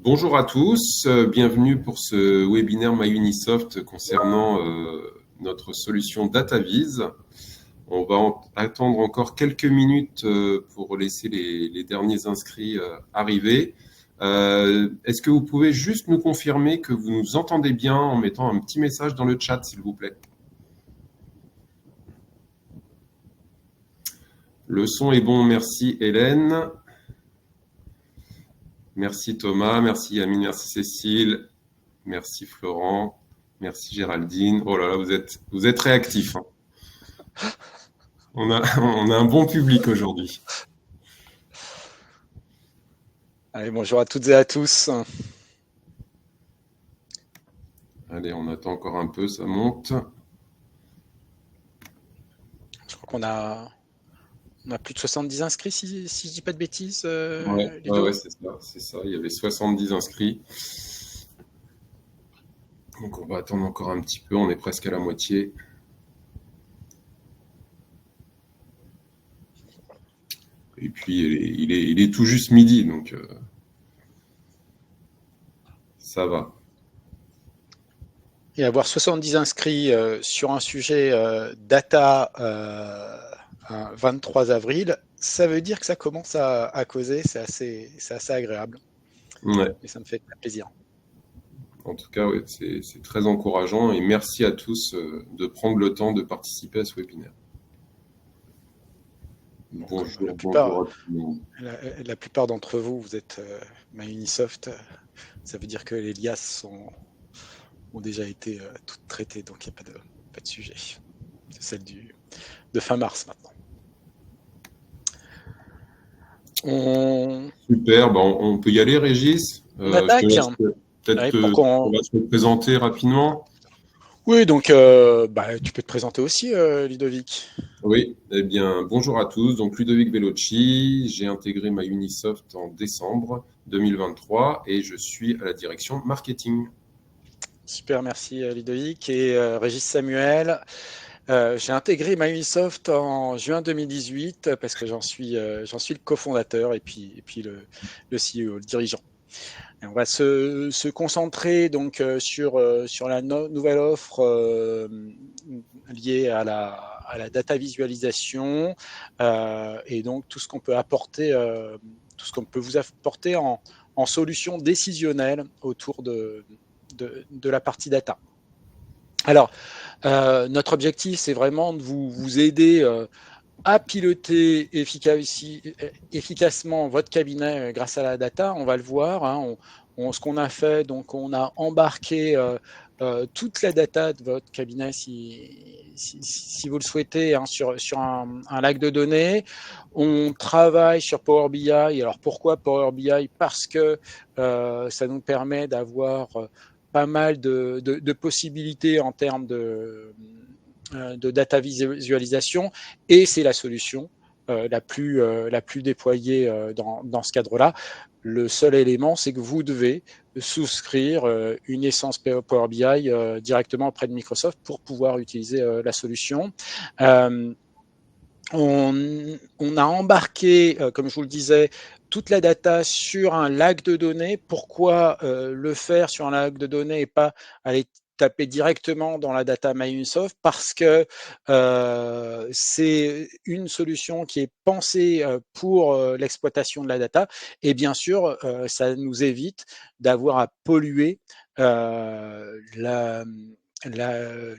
Bonjour à tous, bienvenue pour ce webinaire MyUnisoft concernant notre solution DataVis. On va attendre encore quelques minutes pour laisser les derniers inscrits arriver. Est-ce que vous pouvez juste nous confirmer que vous nous entendez bien en mettant un petit message dans le chat, s'il vous plaît? Le son est bon, merci Hélène. Merci Thomas, merci Yamine, merci Cécile, merci Florent, merci Géraldine. Oh là là, vous êtes réactifs, hein. On a un bon public aujourd'hui. Allez, bonjour à toutes et à tous. Allez, on attend encore un peu, ça monte. Je crois qu'on a plus de 70 inscrits, si je dis pas de bêtises. Ouais, c'est ça. Il y avait 70 inscrits. Donc on va attendre encore un petit peu, on est presque à la moitié. Et puis il est tout juste midi, donc ça va. Et avoir 70 inscrits sur un sujet data 23 avril, ça veut dire que ça commence à causer, c'est assez agréable. Ouais. Et ça me fait plaisir. En tout cas, ouais, c'est très encourageant et merci à tous de prendre le temps de participer à ce webinaire. Bonjour, bonjour à tout le monde. La plupart d'entre vous, vous êtes MyUnisoft. Ça veut dire que les liasses ont déjà été toutes traitées, donc il n'y a pas de sujet. C'est celle de fin mars maintenant. Super, on peut y aller, Régis. On attaque. Peut-être qu'on va se présenter rapidement. Oui, donc tu peux te présenter aussi, Ludovic. Oui, eh bien, bonjour à tous. Donc, Ludovic Bellocci, j'ai intégré MyUnisoft en décembre 2023 et je suis à la direction marketing. Super, merci Ludovic. Et Régis Samuel, j'ai intégré MyUnisoft en juin 2018 parce que j'en suis le cofondateur et puis le CEO, le dirigeant. Et on va se concentrer donc sur la nouvelle offre liée à la data visualisation et donc tout ce qu'on peut apporter, tout ce qu'on peut vous apporter en solution décisionnelle autour de la partie data. Alors, notre objectif, c'est vraiment de vous aider à piloter efficacement votre cabinet grâce à la data. On va le voir. Hein, ce qu'on a fait, donc on a embarqué toute la data de votre cabinet si vous le souhaitez hein, sur un lac de données. On travaille sur Power BI. Alors pourquoi Power BI? Parce que ça nous permet d'avoir pas mal de possibilités en termes de data visualisation et c'est la solution la plus déployée dans ce cadre-là. Le seul élément, c'est que vous devez souscrire une licence Power BI directement auprès de Microsoft pour pouvoir utiliser la solution. On a embarqué, comme je vous le disais, toute la data sur un lac de données. Pourquoi le faire sur un lac de données et pas aller taper directement dans la data MyUnisoft? Parce que c'est une solution qui est pensée pour l'exploitation de la data et bien sûr, ça nous évite d'avoir à polluer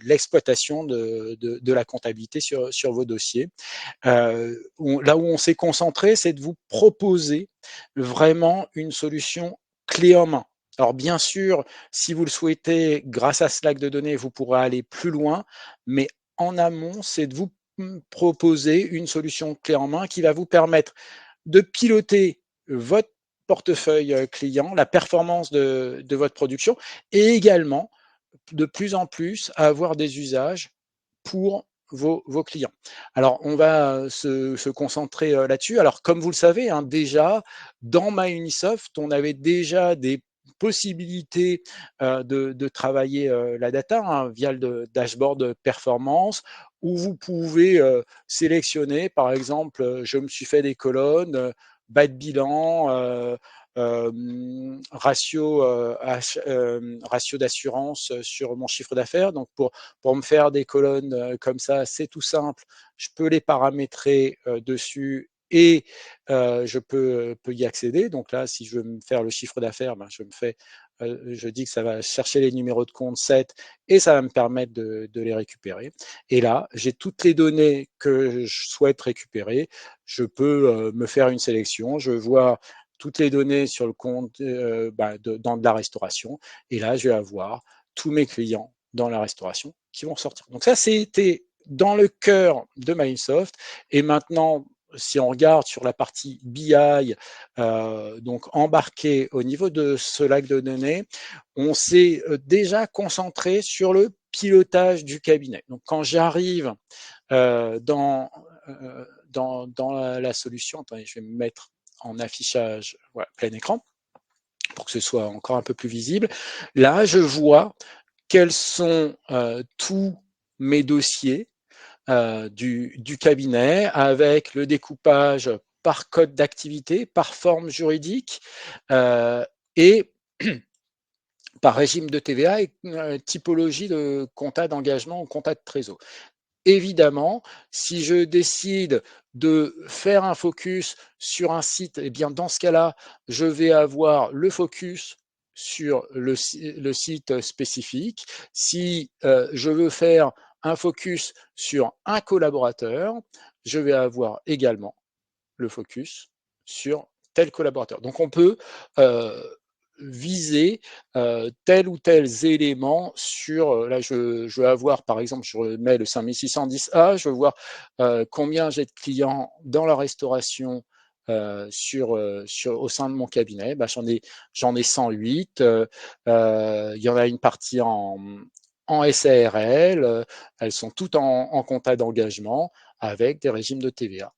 l'exploitation de la comptabilité sur vos dossiers. Là où on s'est concentré, c'est de vous proposer vraiment une solution clé en main. Alors bien sûr, si vous le souhaitez, grâce à ce lac de données, vous pourrez aller plus loin, mais en amont, c'est de vous proposer une solution clé en main qui va vous permettre de piloter votre portefeuille client, la performance de votre production et également de plus en plus à avoir des usages pour vos clients. Alors, on va se concentrer là-dessus. Alors, comme vous le savez, hein, déjà, dans MyUnisoft, on avait déjà des possibilités de travailler la data hein, via le dashboard performance où vous pouvez sélectionner, par exemple, je me suis fait des colonnes, bas de bilan, ratio d'assurance sur mon chiffre d'affaires. Donc pour me faire des colonnes comme ça, c'est tout simple. Je peux les paramétrer dessus et je peux y accéder. Donc là, si je veux me faire le chiffre d'affaires, ben, je dis que ça va chercher les numéros de compte 7 et ça va me permettre de les récupérer. Et là, j'ai toutes les données que je souhaite récupérer. Je peux me faire une sélection. Je vois toutes les données sur le compte dans de la restauration. Et là, je vais avoir tous mes clients dans la restauration qui vont sortir. Donc ça, c'était dans le cœur de Microsoft. Et maintenant, si on regarde sur la partie BI, donc embarqué au niveau de ce lac de données, on s'est déjà concentré sur le pilotage du cabinet. Donc quand j'arrive dans la solution, attendez, je vais me mettre en affichage plein écran pour que ce soit encore un peu plus visible. Là, je vois quels sont tous mes dossiers du cabinet avec le découpage par code d'activité, par forme juridique et par régime de TVA et typologie de compta d'engagement ou compta de trésor. Évidemment, si je décide de faire un focus sur un site, eh bien dans ce cas-là, je vais avoir le focus sur le site spécifique. Si je veux faire un focus sur un collaborateur, je vais avoir également le focus sur tel collaborateur. Donc on peut viser tel ou tel élément sur, là je veux avoir par exemple, je mets le 5610A, je veux voir combien j'ai de clients dans la restauration au sein de mon cabinet. Ben, j'en ai 108, il y en a une partie en SARL, elles sont toutes en compta d'engagement avec des régimes de TVA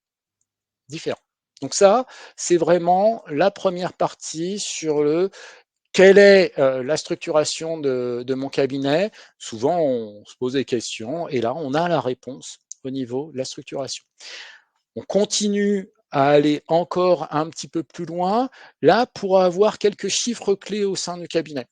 différents. Donc ça, c'est vraiment la première partie sur quelle est la structuration de mon cabinet. Souvent, on se pose des questions et là, on a la réponse au niveau de la structuration. On continue à aller encore un petit peu plus loin, là, pour avoir quelques chiffres clés au sein du cabinet.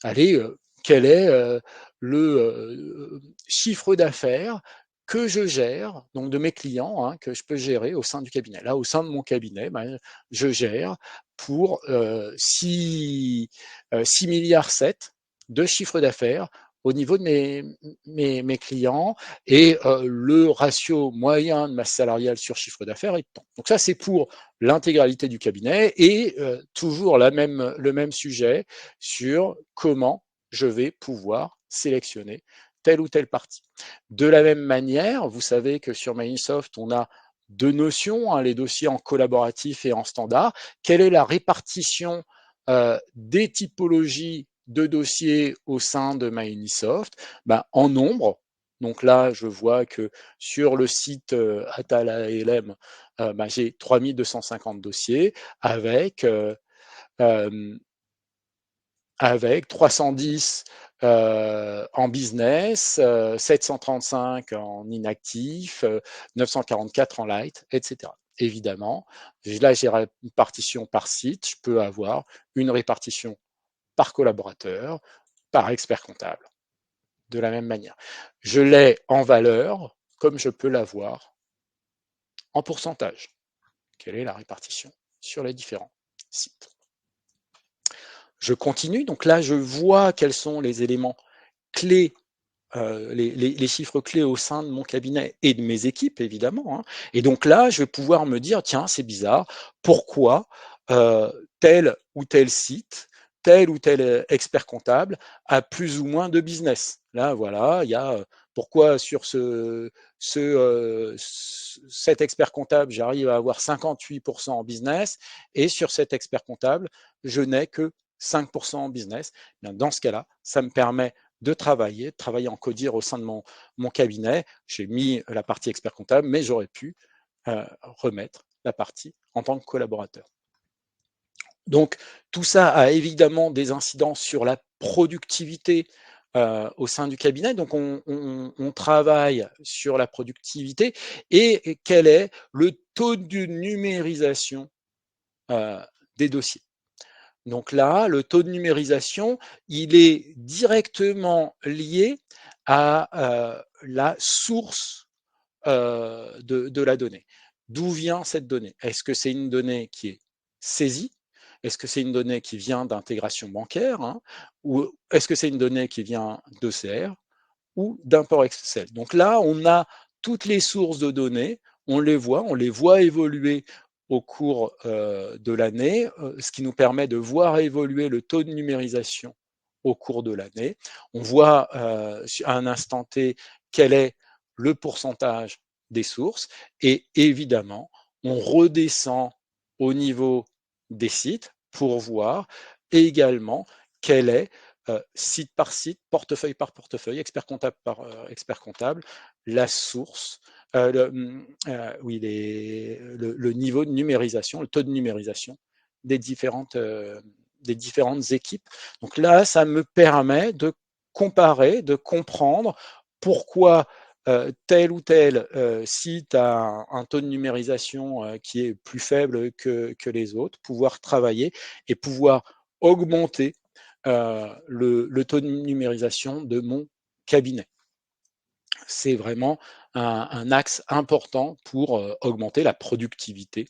Allez, quel est le chiffre d'affaires que je gère, donc de mes clients, hein, que je peux gérer au sein du cabinet. Là, au sein de mon cabinet, ben, je gère pour 6 milliards 7 de chiffre d'affaires au niveau de mes clients et le ratio moyen de masse salariale sur chiffre d'affaires est de temps. Donc ça, c'est pour l'intégralité du cabinet et toujours le même sujet sur comment je vais pouvoir sélectionner telle ou telle partie. De la même manière, vous savez que sur Microsoft, on a deux notions, hein, les dossiers en collaboratif et en standard. Quelle est la répartition des typologies de dossiers au sein de Microsoft? Ben, en nombre. Donc là, je vois que sur le site Atala LM, ben, j'ai 3250 dossiers avec 310 en business, 735 en inactif, 944 en light, etc. Évidemment, là j'ai une répartition par site, je peux avoir une répartition par collaborateur, par expert comptable, de la même manière. Je l'ai en valeur, comme je peux l'avoir en pourcentage. Quelle est la répartition sur les différents sites? Je continue, donc là je vois quels sont les éléments clés, les chiffres clés au sein de mon cabinet et de mes équipes évidemment, hein. Et donc là, je vais pouvoir me dire, tiens, c'est bizarre, pourquoi tel ou tel site, tel ou tel expert comptable a plus ou moins de business. Là, voilà, il y a pourquoi sur cet expert comptable, j'arrive à avoir 58% en business et sur cet expert comptable, je n'ai que 5% en business. Bien, dans ce cas-là, ça me permet de travailler en codir au sein de mon cabinet. J'ai mis la partie expert comptable, mais j'aurais pu remettre la partie en tant que collaborateur. Donc, tout ça a évidemment des incidences sur la productivité au sein du cabinet. Donc, on travaille sur la productivité et quel est le taux de numérisation des dossiers. Donc là, le taux de numérisation, il est directement lié à la source de la donnée. D'où vient cette donnée? Est-ce que c'est une donnée qui est saisie? Est-ce que c'est une donnée qui vient d'intégration bancaire, hein? Ou est-ce que c'est une donnée qui vient d'ECR ou d'import Excel? Donc là, on a toutes les sources de données, on les voit évoluer au cours de l'année, ce qui nous permet de voir évoluer le taux de numérisation au cours de l'année. On voit à un instant T quel est le pourcentage des sources et évidemment, on redescend au niveau des sites pour voir également quel est site par site, portefeuille par portefeuille, expert comptable par expert comptable, la source, oui, le niveau de numérisation, le taux de numérisation des différentes équipes. Donc là, ça me permet de comparer, de comprendre pourquoi tel ou tel site a un taux de numérisation qui est plus faible que les autres, pouvoir travailler et pouvoir augmenter le taux de numérisation de mon cabinet. C'est vraiment un axe important pour augmenter la productivité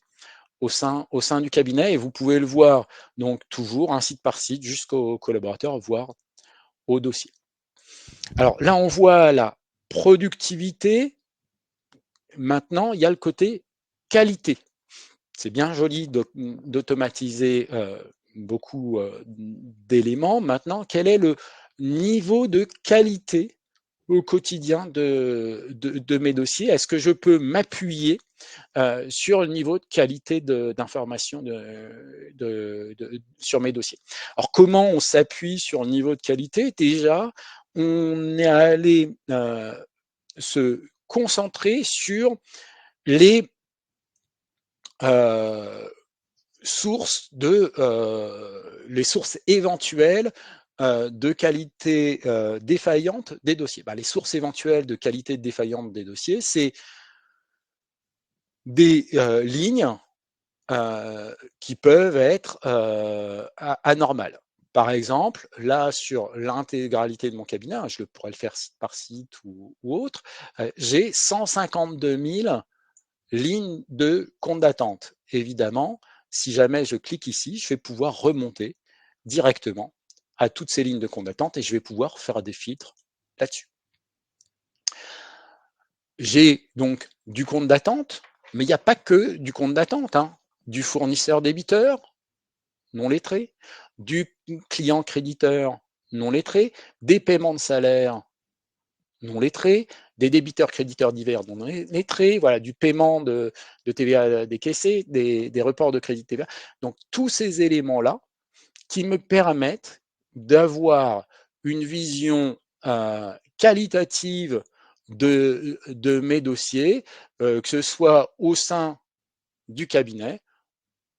au sein du cabinet et vous pouvez le voir donc toujours un site par site jusqu'aux collaborateurs, voire au dossier. Alors là, on voit la productivité. Maintenant, il y a le côté qualité. C'est bien joli d'automatiser beaucoup d'éléments. Maintenant, quel est le niveau de qualité au quotidien de mes dossiers? Est-ce que je peux m'appuyer sur le niveau de qualité d'information sur mes dossiers? Alors, comment on s'appuie sur le niveau de qualité? Déjà, on est allé se concentrer sur les sources les sources éventuelles de qualité défaillante des dossiers. Les sources éventuelles de qualité défaillante des dossiers, c'est des lignes qui peuvent être anormales. Par exemple, là, sur l'intégralité de mon cabinet, je pourrais le faire site par site ou autre, j'ai 152 000 lignes de compte d'attente. Évidemment, si jamais je clique ici, je vais pouvoir remonter directement à toutes ces lignes de compte d'attente et je vais pouvoir faire des filtres là-dessus. J'ai donc du compte d'attente, mais il n'y a pas que du compte d'attente, hein. Du fournisseur débiteur non lettré, du client créditeur non lettré, des paiements de salaire non lettrés, des débiteurs créditeurs divers non lettrés, voilà, du paiement de TVA décaissé, des reports de crédit TVA. Donc tous ces éléments-là qui me permettent d'avoir une vision qualitative de mes dossiers, que ce soit au sein du cabinet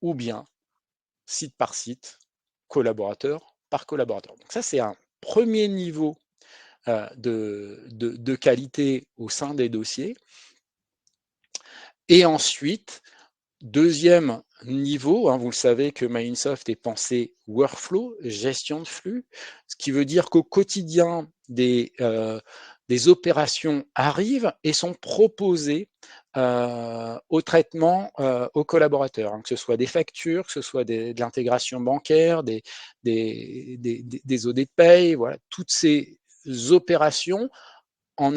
ou bien site par site, collaborateur par collaborateur. Donc ça, c'est un premier niveau de qualité au sein des dossiers. Et ensuite, deuxième niveau, hein, vous le savez que MyInsoft est pensé workflow, gestion de flux, ce qui veut dire qu'au quotidien, des opérations arrivent et sont proposées au traitement aux collaborateurs, hein, que ce soit des factures, que ce soit de l'intégration bancaire, des OD de paye, voilà, toutes ces opérations sont en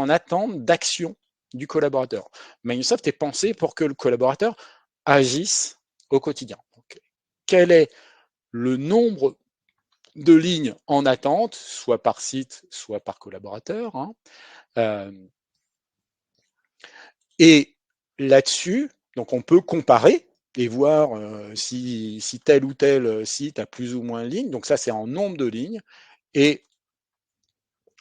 attente d'action du collaborateur. Microsoft est pensé pour que le collaborateur agisse au quotidien. Donc, quel est le nombre de lignes en attente, soit par site, soit par collaborateur, hein, et là-dessus, donc on peut comparer et voir si tel ou tel site a plus ou moins de lignes. Donc ça, c'est en nombre de lignes. Et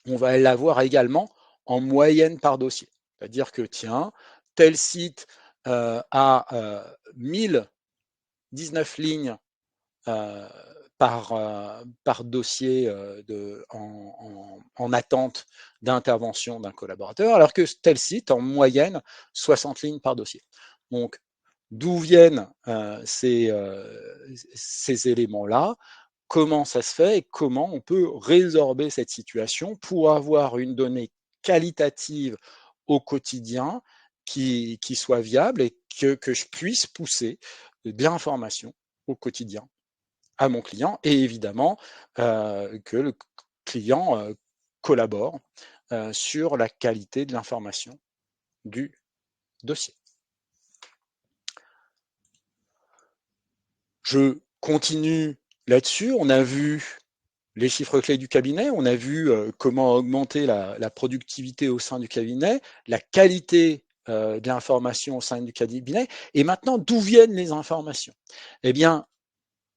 on va l'avoir également en moyenne par dossier. C'est-à-dire que, tiens, tel site a 1019 lignes par dossier en attente d'intervention d'un collaborateur, alors que tel site, en moyenne, 60 lignes par dossier. Donc, d'où viennent ces éléments-là, comment ça se fait et comment on peut résorber cette situation pour avoir une donnée qualitative au quotidien qui soit viable et que je puisse pousser de l'information au quotidien à mon client et évidemment que le client collabore sur la qualité de l'information du dossier. Je continue là-dessus. On a vu les chiffres clés du cabinet, on a vu comment augmenter la productivité au sein du cabinet, la qualité de l'information au sein du cabinet, et maintenant, d'où viennent les informations? Eh bien,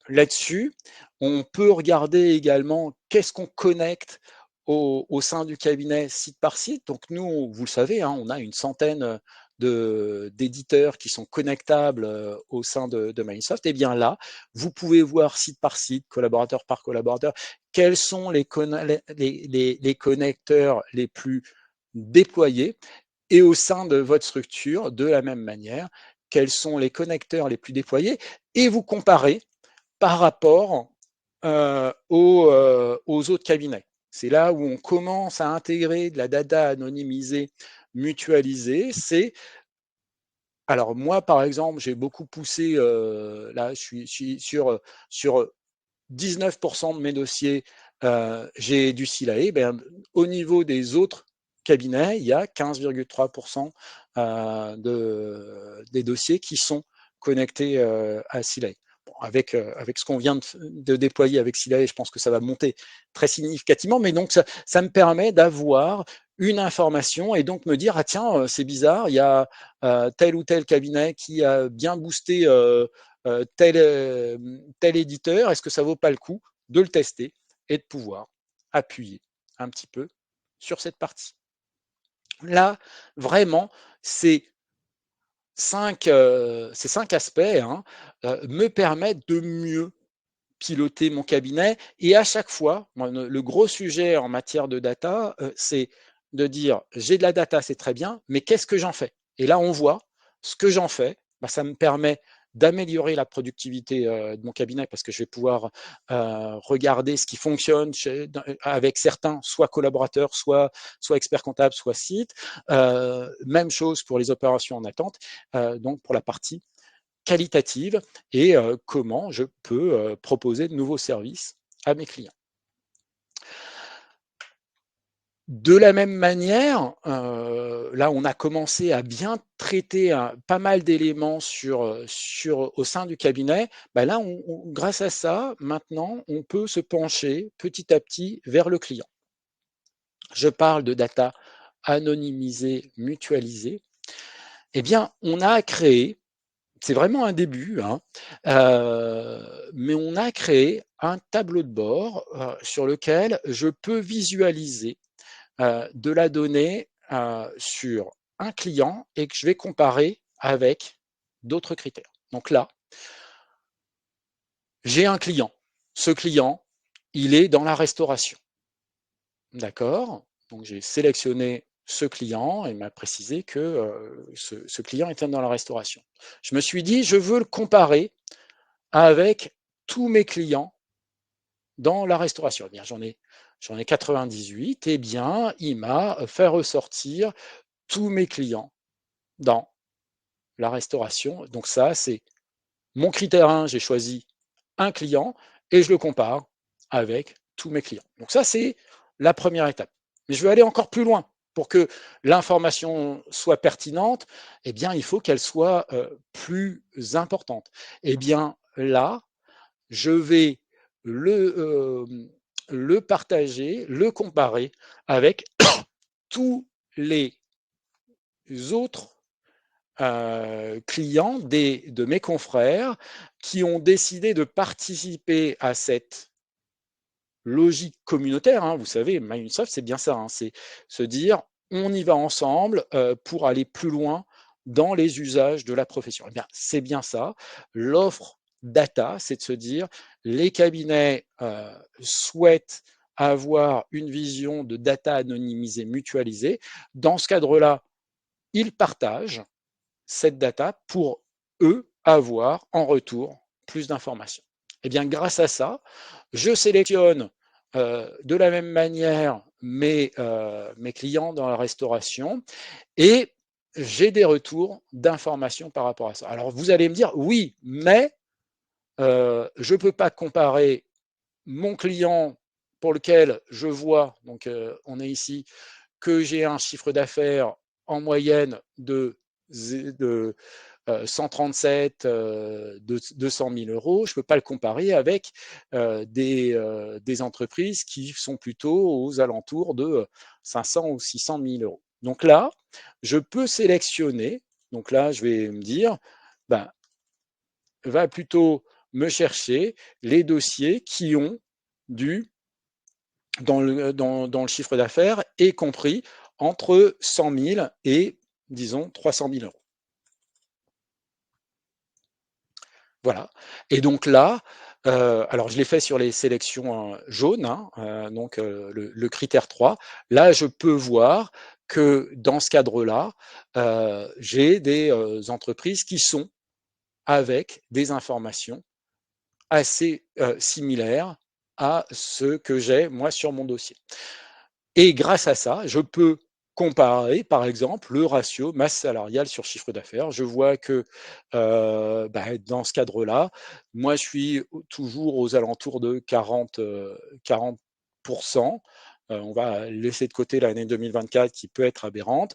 là-dessus, on peut regarder également qu'est-ce qu'on connecte au sein du cabinet site par site. Donc nous, vous le savez, hein, on a une centaine d'éditeurs qui sont connectables au sein de Microsoft. Et bien là, vous pouvez voir site par site, collaborateur par collaborateur, quels sont les connecteurs les plus déployés et au sein de votre structure, de la même manière, quels sont les connecteurs les plus déployés et vous comparez par rapport aux autres cabinets. C'est là où on commence à intégrer de la data anonymisée, mutualisée. Alors moi, par exemple, j'ai beaucoup poussé, là, je suis sur 19% de mes dossiers, j'ai du SILAE. Ben, au niveau des autres cabinets, il y a 15,3% des dossiers qui sont connectés à SILAE. Bon, avec ce qu'on vient de déployer avec SILAE, je pense que ça va monter très significativement, mais donc ça me permet d'avoir une information et donc me dire, ah tiens, c'est bizarre, il y a tel ou tel cabinet qui a bien boosté tel éditeur, est-ce que ça vaut pas le coup de le tester et de pouvoir appuyer un petit peu sur cette partie. Là, vraiment, ces cinq aspects hein, me permettent de mieux piloter mon cabinet. Et à chaque fois, le gros sujet en matière de data, c'est de dire, j'ai de la data, c'est très bien, mais qu'est-ce que j'en fais? Et là, on voit ce que j'en fais, bah, ça me permet d'améliorer la productivité de mon cabinet parce que je vais pouvoir regarder ce qui fonctionne avec certains, soit collaborateurs, soit experts comptables, soit sites. Même chose pour les opérations en attente, donc pour la partie qualitative et comment je peux proposer de nouveaux services à mes clients. De la même manière, là, on a commencé à bien traiter pas mal d'éléments au sein du cabinet. Ben là, grâce à ça, maintenant, on peut se pencher petit à petit vers le client. Je parle de data anonymisée, mutualisée. Eh bien, on a créé, c'est vraiment un début, hein, mais on a créé un tableau de bord sur lequel je peux visualiser de la donnée sur un client et que je vais comparer avec d'autres critères. Donc là, j'ai un client. Ce client, il est dans la restauration. D'accord? Donc j'ai sélectionné ce client et il m'a précisé que ce client était dans la restauration. Je me suis dit, je veux le comparer avec tous mes clients dans la restauration. Eh bien, j'en ai 98. Eh bien, il m'a fait ressortir tous mes clients dans la restauration. Donc ça, c'est mon critère 1, j'ai choisi un client et je le compare avec tous mes clients. Donc ça, c'est la première étape. Mais je vais aller encore plus loin. Pour que l'information soit pertinente, eh bien, il faut qu'elle soit plus importante. Eh bien, là, je vais le partager, le comparer avec tous les autres clients de mes confrères qui ont décidé de participer à cette logique communautaire. Hein. Vous savez, Microsoft, c'est bien ça. Hein, c'est se dire, on y va ensemble pour aller plus loin dans les usages de la profession. Eh bien, c'est bien ça. L'offre data, c'est de se dire, les cabinets souhaitent avoir une vision de data anonymisée, mutualisée. Dans ce cadre-là, ils partagent cette data pour eux, avoir en retour plus d'informations. Et bien, grâce à ça, je sélectionne de la même manière mes clients dans la restauration et j'ai des retours d'informations par rapport à ça. Alors, vous allez me dire, oui, mais je ne peux pas comparer mon client pour lequel je vois, donc on est ici, que j'ai un chiffre d'affaires en moyenne de 137, 200 000 euros, je ne peux pas le comparer avec des entreprises qui sont plutôt aux alentours de 500 ou 600 000 euros. Donc là, je peux sélectionner, donc là, je vais me dire, ben, va plutôt me chercher les dossiers qui ont du dans le chiffre d'affaires est compris entre 100 000 et, disons, 300 000 euros. Voilà. Et donc là, alors je l'ai fait sur les sélections jaunes, hein, donc le critère 3. Là, je peux voir que dans ce cadre-là, j'ai des entreprises qui sont avec des informations assez similaires à ce que j'ai moi sur mon dossier. Et grâce à ça, je peux comparer, par exemple, le ratio masse salariale sur chiffre d'affaires. Je vois que dans ce cadre-là, moi, je suis toujours aux alentours de 40%. On va laisser de côté l'année 2024 qui peut être aberrante.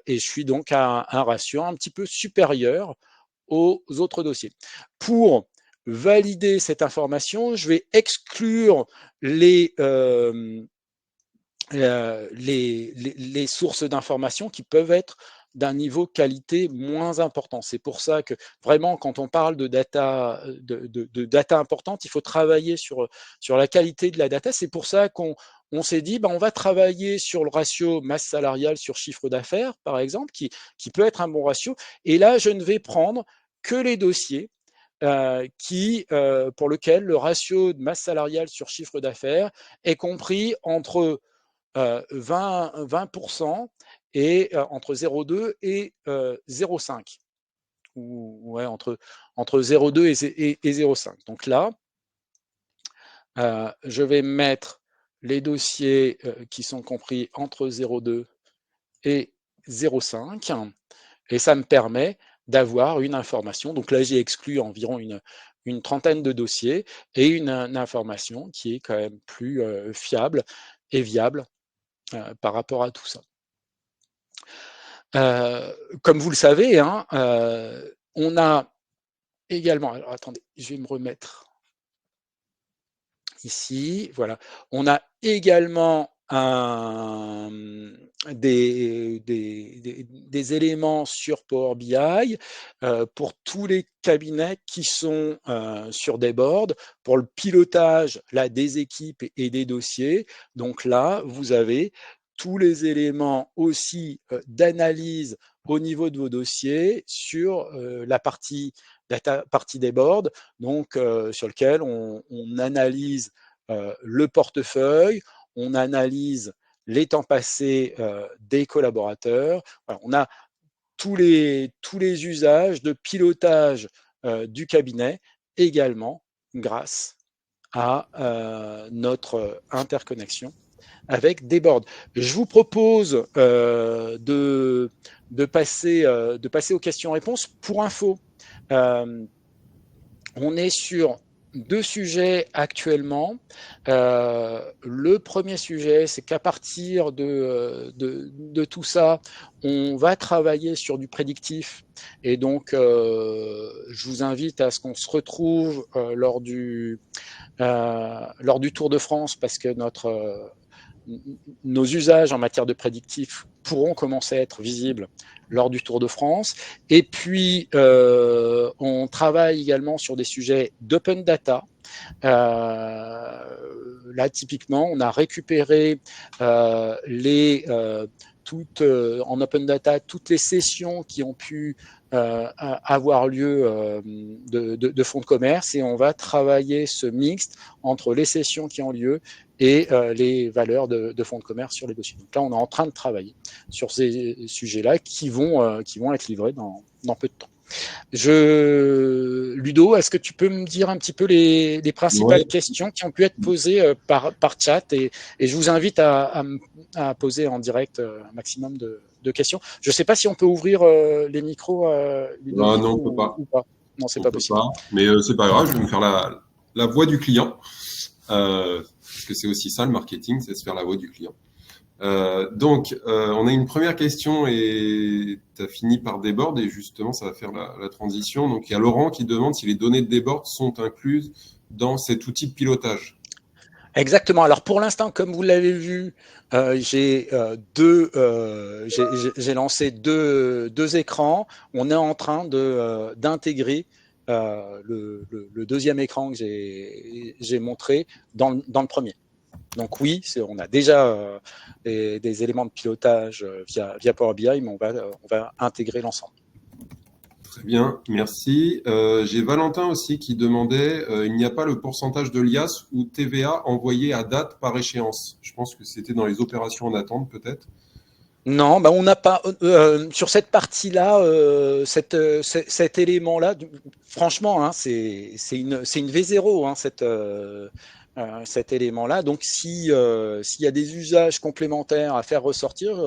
Et je suis donc à un ratio un petit peu supérieur aux autres dossiers. Pour valider cette information, je vais exclure les sources d'informations qui peuvent être d'un niveau qualité moins important. C'est pour ça que vraiment, quand on parle de data, de data importante, il faut travailler sur la qualité de la data. C'est pour ça qu'on s'est dit, on va travailler sur le ratio masse salariale sur chiffre d'affaires, par exemple, qui peut être un bon ratio. Et là, je ne vais prendre que les dossiers pour lequel le ratio de masse salariale sur chiffre d'affaires est compris entre 20% et entre 0,2 et 0,5 ou ouais, entre 0,2 et 0,5. Donc là, je vais mettre les dossiers qui sont compris entre 0,2 et 0,5 et ça me permet d'avoir une information. Donc là, j'ai exclu environ une trentaine de dossiers et une information qui est quand même plus fiable et viable par rapport à tout ça. Comme vous le savez, hein, on a également, alors attendez, je vais me remettre ici, voilà, on a également des éléments sur Power BI pour tous les cabinets qui sont sur des boards, pour le pilotage là, des équipes et des dossiers. Donc là, vous avez tous les éléments aussi d'analyse au niveau de vos dossiers sur la partie des boards, donc sur lequel on analyse le portefeuille, on analyse les temps passés des collaborateurs. Voilà, on a tous les usages de pilotage du cabinet également grâce à notre interconnexion avec des boards. Je vous propose de passer aux questions-réponses. Pour info, on est sur deux sujets actuellement. Le premier sujet, c'est qu'à partir de tout ça, on va travailler sur du prédictif. Et donc, je vous invite à ce qu'on se retrouve lors du Tour de France parce que nos usages en matière de prédictif pourront commencer à être visibles lors du Tour de France. Et puis, on travaille également sur des sujets d'open data. Là, typiquement, on a récupéré en open data toutes les sessions qui ont pu avoir lieu de fonds de commerce et on va travailler ce mixte entre les sessions qui ont lieu et les valeurs de fonds de commerce sur les dossiers. Donc là, on est en train de travailler sur ces sujets-là qui vont être livrés dans peu de temps. Ludo, est-ce que tu peux me dire un petit peu les principales Ouais. questions qui ont pu être posées par chat et je vous invite à poser en direct un maximum de questions. Je ne sais pas si on peut ouvrir les micros, Ah non, Ludovic, on peut pas. ou pas. Non, c'est On pas peut possible. pas. Mais c'est pas grave, je vais me faire la voix du client. Parce que c'est aussi ça le marketing, c'est se faire la voix du client. On a une première question et tu as fini par Débord et justement, ça va faire la transition. Donc, il y a Laurent qui demande si les données de Débord sont incluses dans cet outil de pilotage. Exactement. Alors pour l'instant, comme vous l'avez vu, j'ai lancé deux écrans. On est en train d'intégrer le deuxième écran que j'ai montré dans le premier. Donc oui, on a déjà des éléments de pilotage via Power BI, mais on va intégrer l'ensemble. Très bien, merci. J'ai Valentin aussi qui demandait, il n'y a pas le pourcentage de l'IAS ou TVA envoyé à date par échéance. Je pense que c'était dans les opérations en attente peut-être. Non, on n'a pas sur cette partie-là, cet élément-là. Franchement, hein, c'est une V0, hein, cet élément-là. Donc, s'il y a des usages complémentaires à faire ressortir,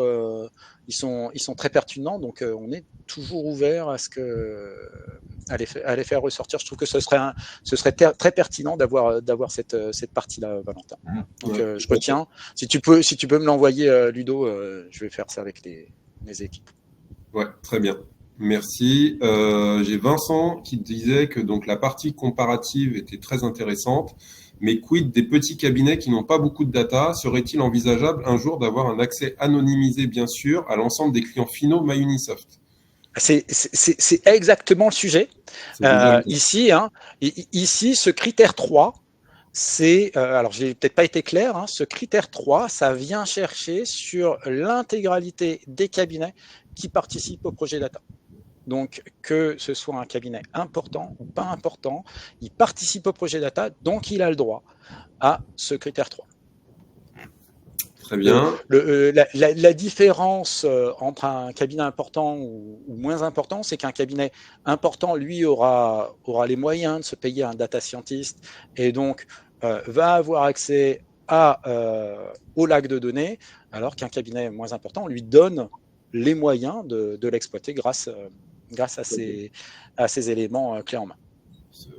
ils sont très pertinents. Donc, on est toujours ouvert à les faire ressortir. Je trouve que ce serait très pertinent d'avoir cette partie-là, Valentin. Donc, Ouais, je retiens. Si tu peux me l'envoyer, Ludo, je vais faire ça avec mes équipes. ouais, très bien. Merci. J'ai Vincent qui disait que donc la partie comparative était très intéressante, mais quid des petits cabinets qui n'ont pas beaucoup de data? Serait-il envisageable un jour d'avoir un accès anonymisé, bien sûr, à l'ensemble des clients finaux MyUnisoft? C'est exactement le sujet. C'est déjà le cas. Ici, ce critère 3, alors j'ai peut-être pas été clair, hein, ce critère 3, ça vient chercher sur l'intégralité des cabinets qui participent au projet data. Donc, que ce soit un cabinet important ou pas important, il participe au projet data, donc il a le droit à ce critère 3. Très bien. La différence entre un cabinet important ou moins important, c'est qu'un cabinet important, lui, aura les moyens de se payer un data scientist et donc va avoir accès au lac de données, alors qu'un cabinet moins important lui donne les moyens de l'exploiter grâce à ces éléments clés en main.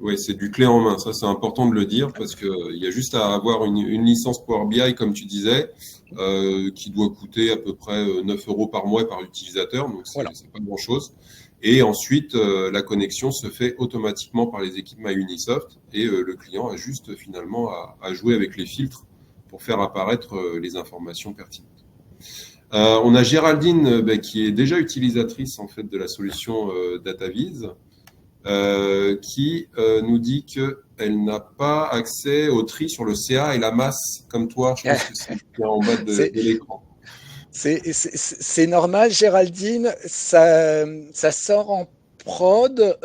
Oui, c'est du clé en main. Ça, c'est important de le dire parce que il y a juste à avoir une licence Power BI, comme tu disais, qui doit coûter à peu près 9 euros par mois par utilisateur. Donc, c'est Voilà. pas grand-chose. Et ensuite, la connexion se fait automatiquement par les équipes MyUnisoft et le client a juste finalement à jouer avec les filtres pour faire apparaître les informations pertinentes. On a Géraldine qui est déjà utilisatrice en fait de la solution DataVis. Qui nous dit qu'elle n'a pas accès au tri sur le CA et la masse, comme toi. Je pense que c'est en bas de l'écran. C'est normal, Géraldine. Ça sort en prod.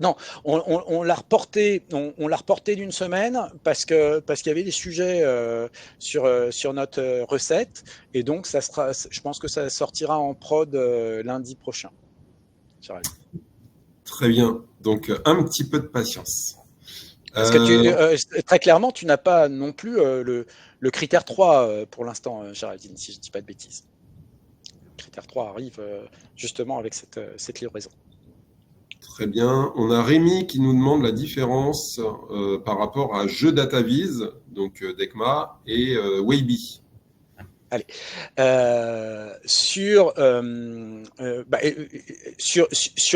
Non, on l'a reporté. On l'a reporté d'une semaine parce qu'il y avait des sujets sur notre recette et donc je pense que ça sortira en prod lundi prochain. Géraldine. Très bien. Donc, un petit peu de patience. Parce que très clairement, tu n'as pas non plus le critère 3 pour l'instant, Géraldine, si je ne dis pas de bêtises. Le critère 3 arrive justement avec cette livraison. Très bien. On a Rémi qui nous demande la différence par rapport à Jeux DataVis, donc DECMA, et Wavy. Allez. Sur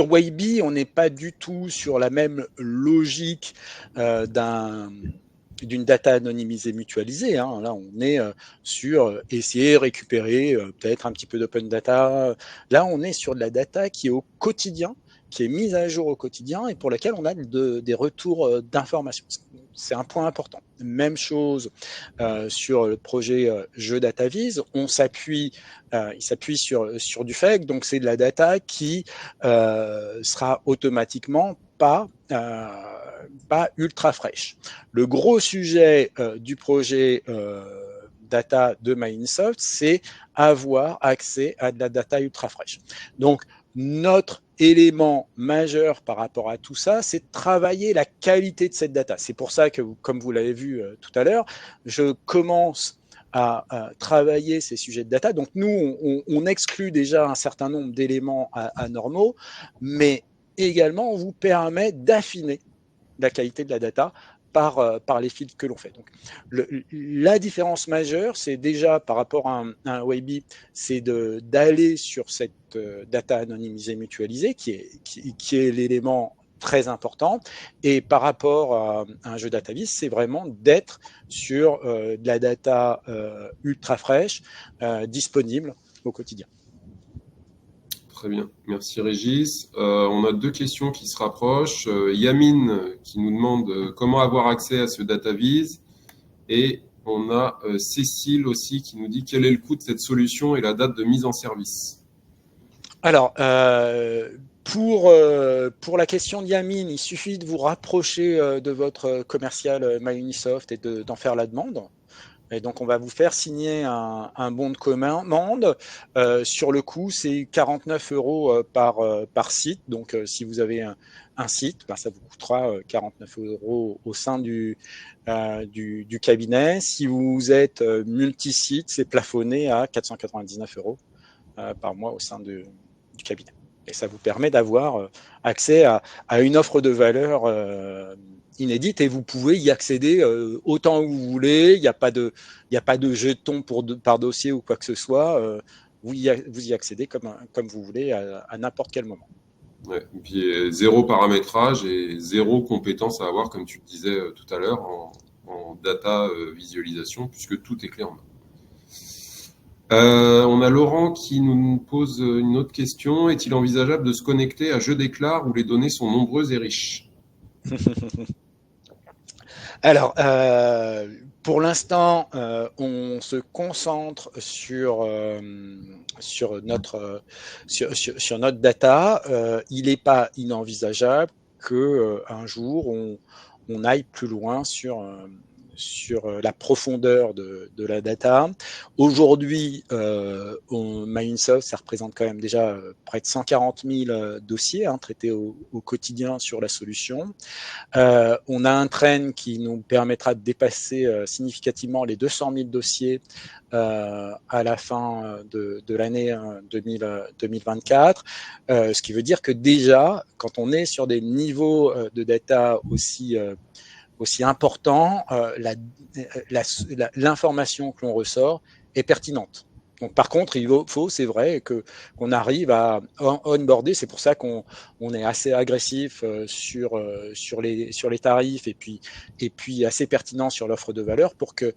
Wavy, on n'est pas du tout sur la même logique d'une data anonymisée mutualisée. Hein. Là, on est sur essayer de récupérer peut-être un petit peu d'open data. Là, on est sur de la data qui est au quotidien, qui est mise à jour au quotidien et pour laquelle on a des retours d'informations. C'est un point important. Même chose sur le projet Jeux DataVis. Il s'appuie sur du FEC, donc c'est de la data qui sera automatiquement pas ultra fraîche. Le gros sujet du projet data de MyUnisoft, c'est avoir accès à de la data ultra fraîche. Donc, notre élément majeur par rapport à tout ça, c'est de travailler la qualité de cette data. C'est pour ça que, comme vous l'avez vu tout à l'heure, je commence à travailler ces sujets de data. Donc nous, on exclut déjà un certain nombre d'éléments anormaux, mais également on vous permet d'affiner la qualité de la data par les filtres que l'on fait. Donc, la différence majeure, c'est déjà par rapport à un Webby, c'est d'aller sur cette data anonymisée mutualisée, qui est l'élément très important. Et par rapport à un jeu DataVis, c'est vraiment d'être sur de la data ultra fraîche, disponible au quotidien. Très bien, merci Régis. On a 2 questions qui se rapprochent. Yamine qui nous demande comment avoir accès à ce DataVis, et on a Cécile aussi qui nous dit quel est le coût de cette solution et la date de mise en service. Alors, pour la question de Yamine, il suffit de vous rapprocher de votre commercial MyUnisoft et d'en faire la demande. Et donc, on va vous faire signer un bon de commande. Sur le coût, c'est 49 € par site. Donc, si vous avez un site, ben, ça vous coûtera 49 € au sein du cabinet. Si vous êtes multi-site, c'est plafonné à 499 € par mois au sein du cabinet. Et ça vous permet d'avoir accès à une offre de valeur inédite, et vous pouvez y accéder autant que vous voulez. Il n'y a pas de jetons par dossier ou quoi que ce soit. Vous y accédez comme vous voulez à n'importe quel moment. Ouais, et puis 0 paramétrage et 0 compétence à avoir, comme tu le disais tout à l'heure, en data visualisation, puisque tout est clé en main. On a Laurent qui nous pose une autre question. Est-il envisageable de se connecter à JeuDéclare où les données sont nombreuses et riches? Alors, pour l'instant, on se concentre sur notre data. Il n'est pas inenvisageable qu'un jour on aille plus loin sur la profondeur de la data. Aujourd'hui, MyUnisoft, ça représente quand même déjà près de 140 000 dossiers traités au quotidien sur la solution. On a un trend qui nous permettra de dépasser significativement les 200 000 dossiers à la fin de l'année 2024, ce qui veut dire que déjà, quand on est sur des niveaux de data aussi importants, l'information que l'on ressort est pertinente. Donc, par contre, il faut, c'est vrai, qu'on arrive à onboarder. C'est pour ça qu'on est assez agressif sur les tarifs, et puis assez pertinent sur l'offre de valeur, pour que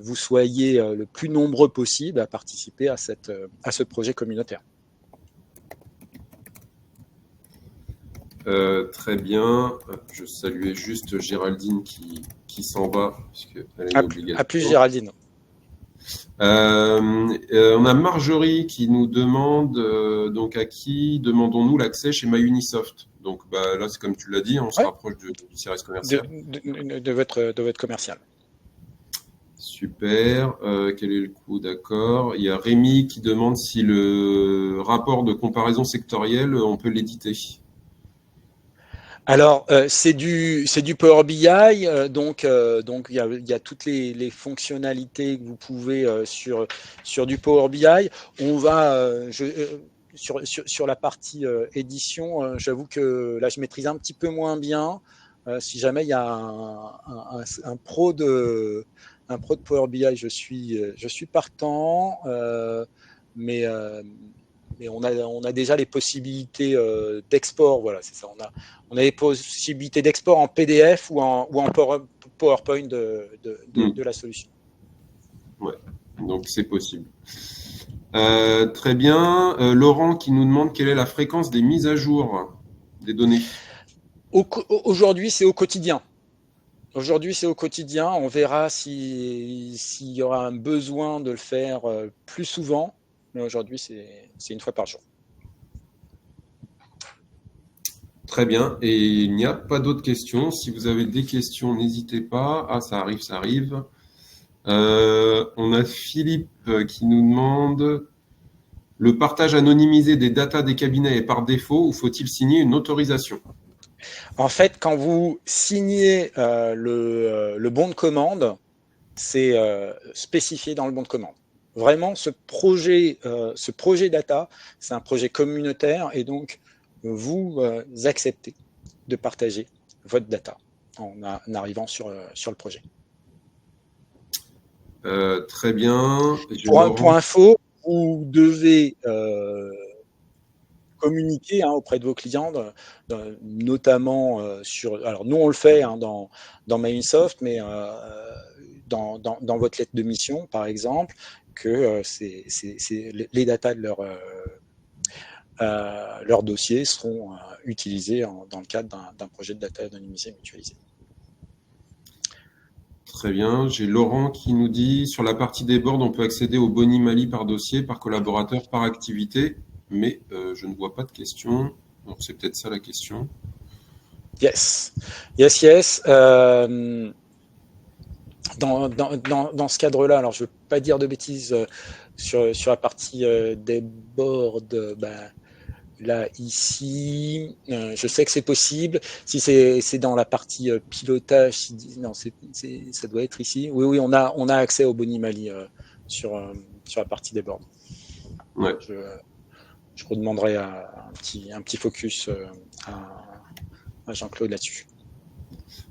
vous soyez le plus nombreux possible à participer à ce projet communautaire. Très bien. Je saluais juste Géraldine qui s'en va, puisqu'elle a une obligation. À plus, Géraldine. On a Marjorie qui nous demande donc à qui demandons-nous l'accès chez MyUnisoft. Donc là, c'est comme tu l'as dit, on se rapproche du service commercial. De votre commercial. Super. Quel est le coût? D'accord. Il y a Rémi qui demande si le rapport de comparaison sectorielle, on peut l'éditer. Alors, c'est du Power BI, donc il y a toutes les fonctionnalités que vous pouvez sur du Power BI. On va sur la partie édition, j'avoue que là je maîtrise un petit peu moins bien. Si jamais il y a un pro de Power BI, je suis partant, mais on a déjà les possibilités d'export. Voilà, c'est ça. On a les possibilités d'export en PDF ou en PowerPoint de la solution. Ouais, donc c'est possible. Très bien. Laurent qui nous demande quelle est la fréquence des mises à jour des données. Aujourd'hui, c'est au quotidien. On verra s'il y aura un besoin de le faire plus souvent. Mais aujourd'hui, c'est une fois par jour. Très bien. Et il n'y a pas d'autres questions. Si vous avez des questions, n'hésitez pas. Ah, ça arrive. On a Philippe qui nous demande Le partage anonymisé des datas des cabinets est par défaut ou faut-il signer une autorisation? En fait, quand vous signez le bon de commande, c'est spécifié dans le bon de commande. Vraiment, ce projet data, c'est un projet communautaire et donc vous acceptez de partager votre data en arrivant sur le projet. Très bien. Pour info, vous devez communiquer auprès de vos clients, notamment sur. Alors nous on le fait dans Microsoft, mais dans votre lettre de mission, par exemple, que les datas de leur dossier seront utilisés dans le cadre d'un projet de data anonymisé mutualisé. Très bien. J'ai Laurent qui nous dit, sur la partie des boards, on peut accéder au Boni Mali par dossier, par collaborateur, par activité, mais je ne vois pas de question. Donc c'est peut-être ça la question. Yes. Dans ce cadre-là, alors je ne veux pas dire de bêtises sur la partie des boards, là, ici, je sais que c'est possible. Si c'est dans la partie pilotage, non, ça doit être ici. Oui, on a accès au Boni Mali sur la partie des boards. Ouais. Je redemanderai un petit focus à Jean-Claude là-dessus.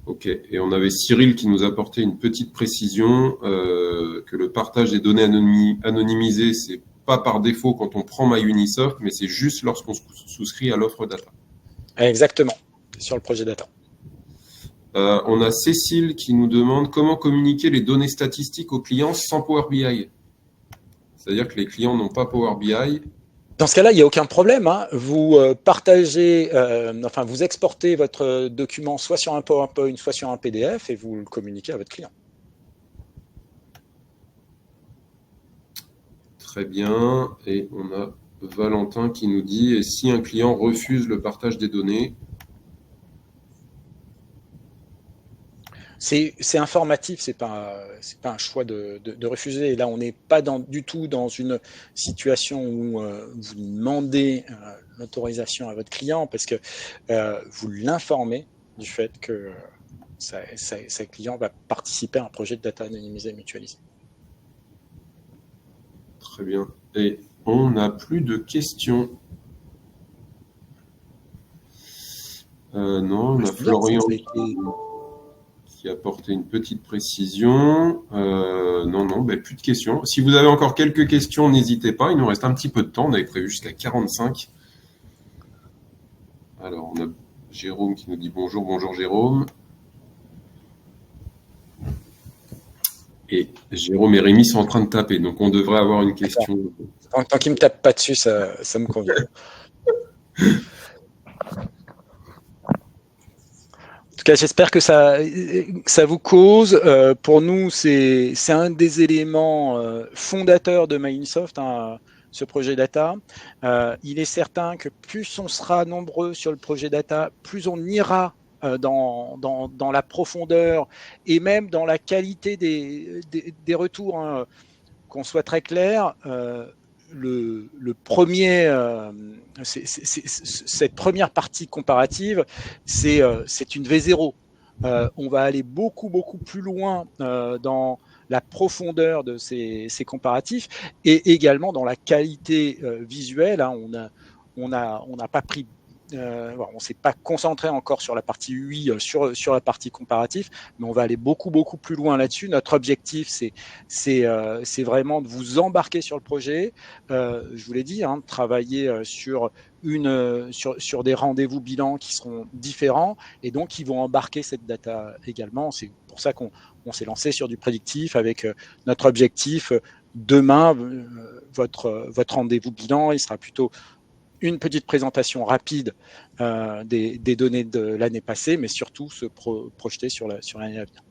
Ok, et on avait Cyril qui nous apportait une petite précision que le partage des données anonymisées, c'est pas par défaut quand on prend MyUnisoft, mais c'est juste lorsqu'on souscrit à l'offre data. Exactement, sur le projet data. On a Cécile qui nous demande comment communiquer les données statistiques aux clients sans Power BI. C'est-à-dire que les clients n'ont pas Power BI. Dans ce cas-là, il n'y a aucun problème. Vous partagez, vous exportez votre document soit sur un PowerPoint, soit sur un PDF et vous le communiquez à votre client. Très bien. Et on a Valentin qui nous dit, et si un client refuse le partage des données? C'est informatif, c'est pas un choix de refuser. Et là, on n'est pas du tout dans une situation où vous demandez l'autorisation à votre client parce que vous l'informez du fait que sa client va participer à un projet de data anonymisé et mutualisé. Très bien. Et on n'a plus de questions. Non, on a Florian qui a apporté une petite précision. Non, plus de questions. Si vous avez encore quelques questions, n'hésitez pas. Il nous reste un petit peu de temps. On avait prévu jusqu'à 45. Alors, on a Jérôme qui nous dit bonjour. Bonjour Jérôme. Et Jérôme et Rémi sont en train de taper, donc on devrait avoir une question. Tant qu'ils ne me tapent pas dessus, ça me convient. En tout cas, j'espère que ça vous cause. Pour nous, c'est un des éléments fondateurs de MyUnisoft, ce projet data. Il est certain que plus on sera nombreux sur le projet data, plus on ira dans la profondeur et même dans la qualité des retours. Qu'on soit très clair, le premier, cette première partie comparative, c'est une V0. On va aller beaucoup plus loin dans la profondeur de ces comparatifs et également dans la qualité visuelle. On n'a pas pris on ne s'est pas concentré encore sur la partie UI, sur la partie comparatif, mais on va aller beaucoup plus loin là-dessus. Notre objectif, c'est vraiment de vous embarquer sur le projet. Je vous l'ai dit, travailler sur des rendez-vous bilans qui seront différents et donc qui vont embarquer cette data également. C'est pour ça qu'on s'est lancé sur du prédictif avec notre objectif. Demain, votre rendez-vous bilan, il sera plutôt une petite présentation rapide des données de l'année passée, mais surtout se projeter sur l'année à venir.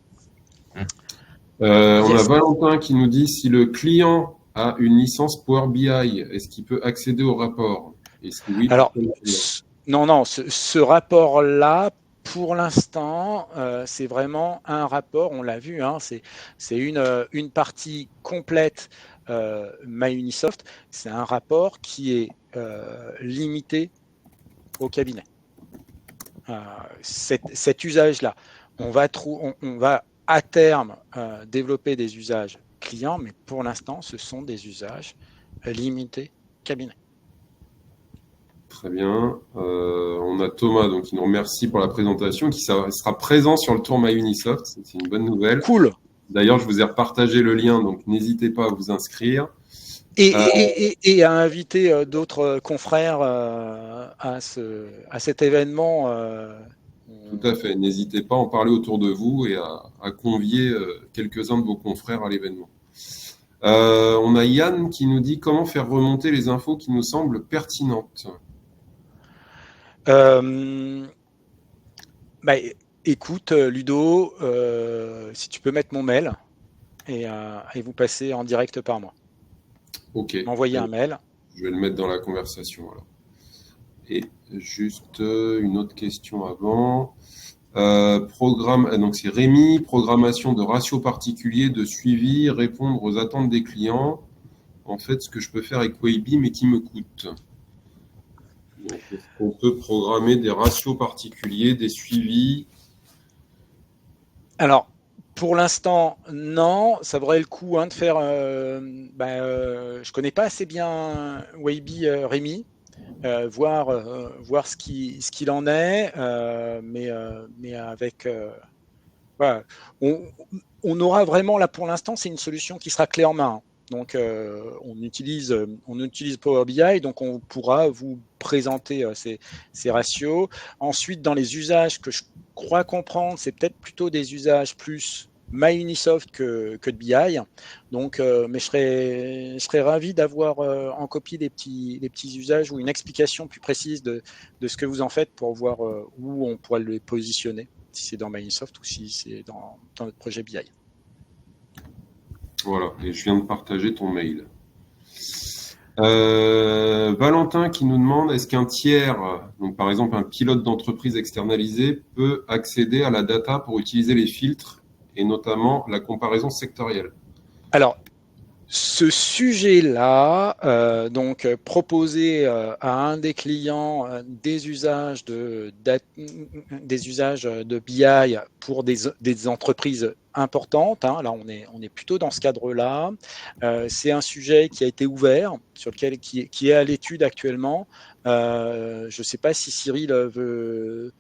On a Valentin qui nous dit si le client a une licence Power BI, est-ce qu'il peut accéder au rapport? Et si oui, alors, non, ce rapport-là, pour l'instant, c'est vraiment un rapport, on l'a vu, c'est une partie complète MyUnisoft, c'est un rapport qui est limité au cabinet. Cet usage-là, on va à terme développer des usages clients, mais pour l'instant, ce sont des usages limités cabinet. Très bien. On a Thomas donc, qui nous remercie pour la présentation, qui sera présent sur le tour MyUnisoft. C'est une bonne nouvelle. Cool. D'ailleurs, je vous ai repartagé le lien, donc n'hésitez pas à vous inscrire. Et à inviter d'autres confrères à cet événement. Tout à fait. N'hésitez pas à en parler autour de vous et à convier quelques-uns de vos confrères à l'événement. On a Yann qui nous dit comment faire remonter les infos qui nous semblent pertinentes. Écoute, Ludo, si tu peux mettre mon mail et vous passer en direct par moi. Ok. M'envoyer un mail. Je vais le mettre dans la conversation. Alors. Et juste une autre question avant. Donc c'est Rémi, programmation de ratios particuliers, de suivi, répondre aux attentes des clients. En fait, ce que je peux faire avec Waybe, mais qui me coûte. Donc, est-ce qu'on peut programmer des ratios particuliers, des suivis? Alors, pour l'instant, non. Ça vaudrait le coup de faire. Je connais pas assez bien Waybe, Rémi. Voir ce qu'il en est, mais avec voilà. On aura vraiment là pour l'instant, c'est une solution qui sera clé en main. Donc on utilise Power BI, donc on pourra vous présenter ces ratios. Ensuite, dans les usages que je crois comprendre, c'est peut-être plutôt des usages plus MyUnisoft que de BI. Donc, mais je serais ravi d'avoir en copie les petits usages ou une explication plus précise de ce que vous en faites pour voir où on pourrait les positionner, si c'est dans MyUnisoft ou si c'est dans notre projet BI. Voilà, et je viens de partager ton mail. Valentin qui nous demande est-ce qu'un tiers, donc par exemple un pilote d'entreprise externalisé, peut accéder à la data pour utiliser les filtres et notamment la comparaison sectorielle? Alors, ce sujet-là, proposer à un des clients des usages de BI pour des entreprises importantes, là on est plutôt dans ce cadre-là. C'est un sujet qui a été ouvert, sur lequel qui est à l'étude actuellement. Je ne sais pas si Cyril veut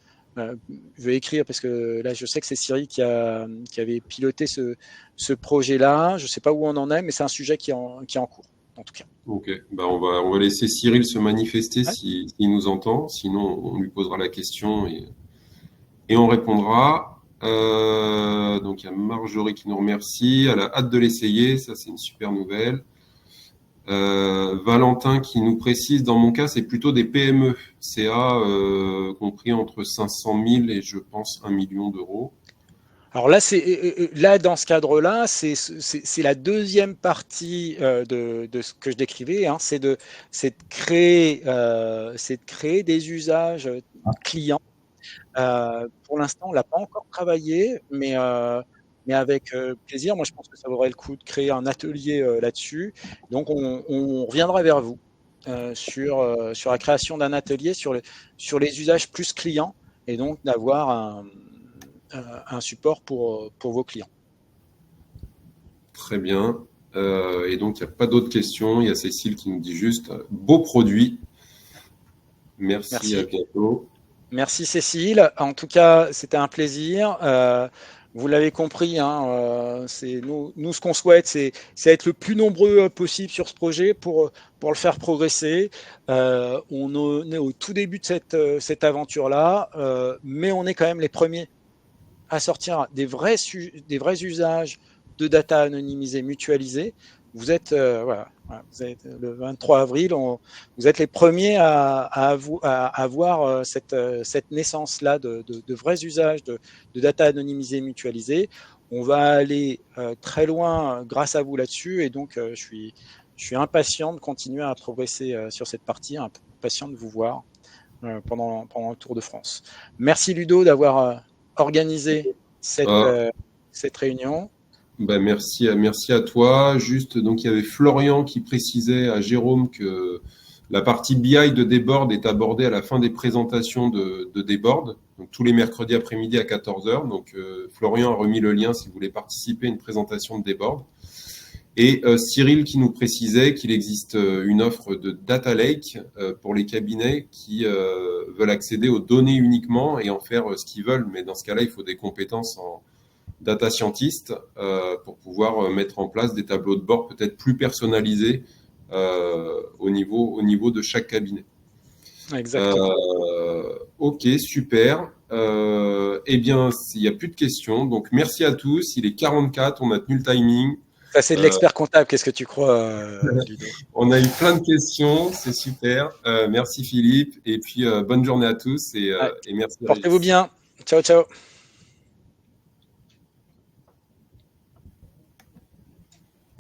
écrire, parce que là je sais que c'est Cyril qui avait piloté ce projet-là. Je ne sais pas où on en est, mais c'est un sujet qui est en cours, en tout cas. Ok, on va laisser Cyril se manifester s'il nous entend, sinon on lui posera la question et on répondra. Donc il y a Marjorie qui nous remercie, elle a hâte de l'essayer, ça c'est une super nouvelle. Valentin qui nous précise, dans mon cas c'est plutôt des PME, CA compris entre 500 000 et je pense 1 million d'euros. Alors là, dans ce cadre-là, c'est la deuxième partie de ce que je décrivais, c'est de créer des usages clients. Pour l'instant, on l'a pas encore travaillé, mais avec plaisir. Moi, je pense que ça vaudrait le coup de créer un atelier là-dessus. Donc, on reviendra vers vous sur la création d'un atelier sur les usages plus clients, et donc d'avoir un support pour vos clients. Très bien. Et donc, il n'y a pas d'autres questions. Il y a Cécile qui nous dit juste beau produit. Merci. À bientôt. Merci Cécile. En tout cas, c'était un plaisir. Vous l'avez compris, c'est nous ce qu'on souhaite, c'est être le plus nombreux possible sur ce projet pour le faire progresser. On est au tout début de cette aventure-là, mais on est quand même les premiers à sortir des vrais usages de data anonymisée, mutualisée. Vous êtes le 23 avril, vous êtes les premiers à avoir cette naissance-là de vrais usages de data anonymisée, mutualisée. On va aller très loin grâce à vous là-dessus, et donc je suis impatient de continuer à progresser sur cette partie, impatient de vous voir pendant le Tour de France. Merci Ludo d'avoir organisé cette réunion. Ben, merci à toi. Juste, donc il y avait Florian qui précisait à Jérôme que la partie BI de Deboard est abordée à la fin des présentations de Deboard, donc tous les mercredis après-midi à 14 heures. Donc Florian a remis le lien si vous voulez participer à une présentation de Deboard. Et Cyril qui nous précisait qu'il existe une offre de Data Lake pour les cabinets qui veulent accéder aux données uniquement et en faire ce qu'ils veulent. Mais dans ce cas-là, il faut des compétences en data scientist pour pouvoir mettre en place des tableaux de bord peut-être plus personnalisés au niveau de chaque cabinet. Exactement. Ok, super. Eh bien, il n'y a plus de questions. Donc, merci à tous. Il est 44, on a tenu le timing. Ça, c'est de l'expert comptable. Qu'est-ce que tu crois, Ludo? On a eu plein de questions, c'est super. Merci Philippe. Et puis, bonne journée à tous et Ouais. merci Portez-vous Régis. bien. Ciao, ciao.